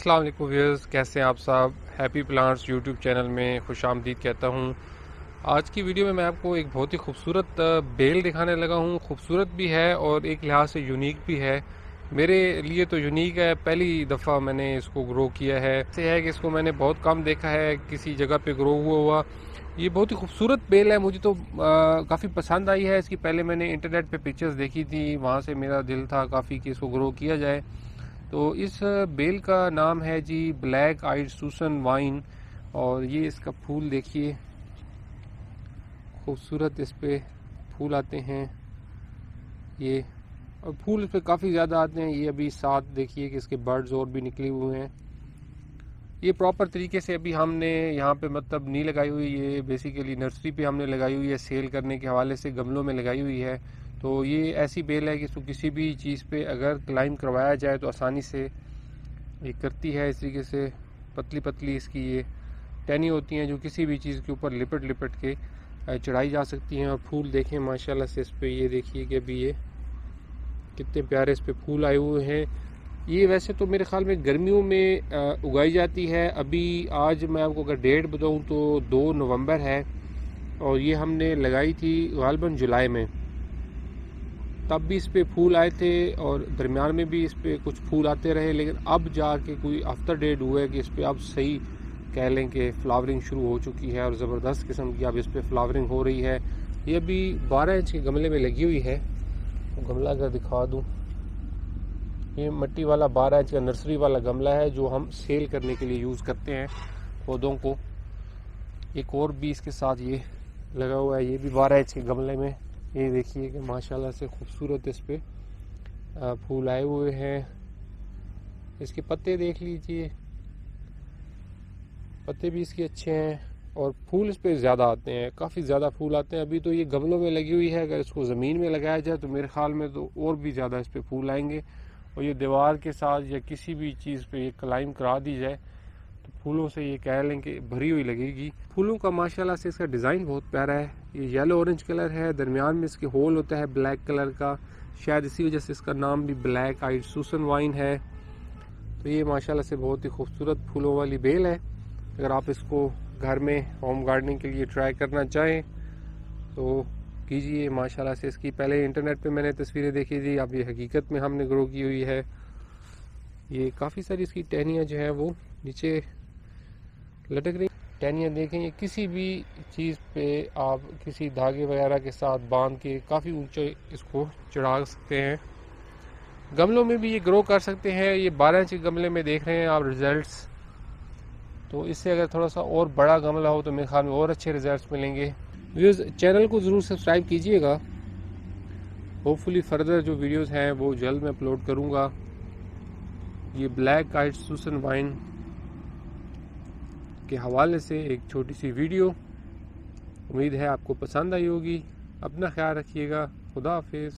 अस्सलाम वालेकुम व्यूअर्स, कैसे हैं आप सब। हैप्पी प्लांट्स यूट्यूब चैनल में खुशामदीद कहता हूं। आज की वीडियो में मैं आपको एक बहुत ही खूबसूरत बेल दिखाने लगा हूं। खूबसूरत भी है और एक लिहाज से यूनिक भी है। मेरे लिए तो यूनिक है, पहली दफ़ा मैंने इसको ग्रो किया है। ऐसे है कि इसको मैंने बहुत कम देखा है किसी जगह पे ग्रो हुआ। ये बहुत ही खूबसूरत बेल है, मुझे तो काफ़ी पसंद आई है। इसकी पहले मैंने इंटरनेट पे पिक्चर्स देखी थी, वहाँ से मेरा दिल था काफ़ी कि इसको ग्रो किया जाए। तो इस बेल का नाम है जी ब्लैक आइड सूसन वाइन। और ये इसका फूल देखिए, खूबसूरत इस पे फूल आते हैं ये। और फूल इस पे काफ़ी ज़्यादा आते हैं। ये अभी साथ देखिए कि इसके बर्ड्स और भी निकले हुए हैं। ये प्रॉपर तरीके से अभी हमने यहाँ पे मतलब नहीं लगाई हुई, ये बेसिकली नर्सरी पे हमने लगाई हुई है, सेल करने के हवाले से गमलों में लगाई हुई है। तो ये ऐसी बेल है कि इसको किसी भी चीज़ पे अगर क्लाइंब करवाया जाए तो आसानी से ये करती है। इस तरीके से पतली पतली इसकी ये टहनी होती हैं जो किसी भी चीज़ के ऊपर लिपट लिपट के चढ़ाई जा सकती हैं। और फूल देखें माशाल्लाह से इस पर, ये देखिए कि अभी ये कितने प्यारे इस पे फूल आए हुए हैं। ये वैसे तो मेरे ख्याल में गर्मियों में उगाई जाती है। अभी आज मैं आपको अगर डेट बताऊं तो 2 नवंबर है और ये हमने लगाई थी गालबन जुलाई में। तब भी इस पे फूल आए थे और दरमियान में भी इस पे कुछ फूल आते रहे, लेकिन अब जाके कोई आफ्टर डेट हुआ है कि इस पे अब सही कह लें कि फ्लावरिंग शुरू हो चुकी है और ज़बरदस्त किस्म की अब इस पे फ्लावरिंग हो रही है। ये अभी 12 इंच के गमले में लगी हुई है। तो गमला अगर दिखा दूँ, ये मिट्टी वाला 12 इंच का नर्सरी वाला गमला है जो हम सेल करने के लिए यूज़ करते हैं पौधों को। एक और भी इसके साथ ये लगा हुआ है, ये भी 12 इंच के गमले में। ये देखिए कि माशाल्लाह से खूबसूरत इस पे फूल आए हुए हैं। इसके पत्ते देख लीजिए, पत्ते भी इसके अच्छे हैं और फूल इस पे ज़्यादा आते हैं, काफ़ी ज़्यादा फूल आते हैं। अभी तो ये गमलों में लगी हुई है, अगर इसको ज़मीन में लगाया जाए तो मेरे ख्याल में तो और भी ज़्यादा इस पे फूल आएंगे। और ये दीवार के साथ या किसी भी चीज़ पे ये क्लाइम करा दी जाए तो फूलों से ये कह लें कि भरी हुई लगेगी। फूलों का माशाल्लाह से इसका डिज़ाइन बहुत प्यारा है। ये येलो ऑरेंज कलर है, दरमियान में इसके होल होता है ब्लैक कलर का, शायद इसी वजह से इसका नाम भी ब्लैक आइड सूसन वाइन है। तो ये माशाल्लाह से बहुत ही खूबसूरत फूलों वाली बेल है। अगर आप इसको घर में होम गार्डनिंग के लिए ट्राई करना चाहें तो कीजिए। माशाल्लाह से इसकी पहले इंटरनेट पे मैंने तस्वीरें देखी थी, अब ये हकीकत में हमने ग्रो की हुई है। ये काफ़ी सारी इसकी टहनियाँ जो है वो नीचे लटक रही। टहनियाँ देखें, ये किसी भी चीज़ पे आप किसी धागे वगैरह के साथ बांध के काफ़ी ऊंचे इसको चढ़ा सकते हैं। गमलों में भी ये ग्रो कर सकते हैं। ये 12 इंच के गमले में देख रहे हैं आप रिजल्ट्स। तो इससे अगर थोड़ा सा और बड़ा गमला हो तो मेरे ख्याल में और अच्छे रिजल्ट्स मिलेंगे। व्यूअर्स, चैनल को ज़रूर सब्सक्राइब कीजिएगा। होपफुली फर्दर जो वीडियोस हैं वो जल्द मैं अपलोड करूँगा। ये ब्लैक आइड सूसन वाइन के हवाले से एक छोटी सी वीडियो, उम्मीद है आपको पसंद आई होगी। अपना ख्याल रखिएगा। खुदा हाफिज़।